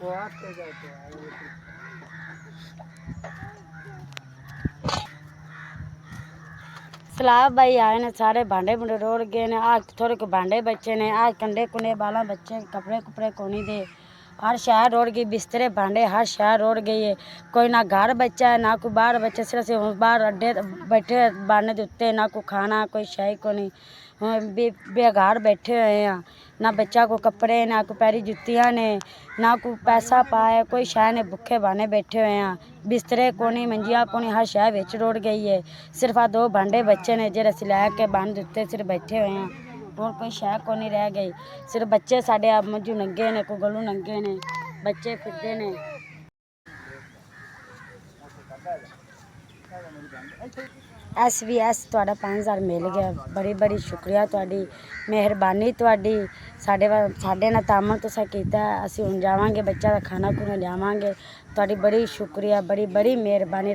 सलाब भाई आए ने, सारे भांडे भूंडे रोड़ गए ने। आज थोड़े को भांडे बचे ने, आज कंडे कुंडे बाला बच्चे, कपड़े कुपड़े कोनी दे। हर शहर रोड़ गई, बिस्तरे भांडे हर शहर रोड़ गई है। कोई ना घर बच्चा है ना कोई बाहर बच्चा, सिर्फ से बाहर अड्डे बैठे बाने के उत्ते, ना कोई खाना कोई शाही को नहीं। बेघर बैठे हुए हैं, ना बच्चा को कपड़े ना कोई पैरी जुत्तियाँ ने, ना कोई पैसा पाए कोई शाह ने, भुखे बाने बैठे हुए हैं। बिस्तरे कोनी मंजिया कोनी, हर शहर बिच रोड़ गई है। सिर्फ आ 2 भांडे बच्चे ने जेरे असीं लै के बन दिते, सिर्फ बैठे हुए हैं। और कोई शह को नहीं रह गई। सिर्फ बच्चे साढ़े आप मजू नंगे ने, कोई गलू नंगे ने, बच्चे फिरदे ने। SVS तुहाडा 5000 मिल गया, बड़ी बड़ी शुक्रिया तुहाडी, मेहरबानी तुहाडी। साढ़े नाल तामन तुसां कीता, असीं हुण जावांगे बच्चा दा खाना खुना लियावांगे। तुहाडी बड़ी शुक्रिया, बड़ी बड़ी मेहरबानी।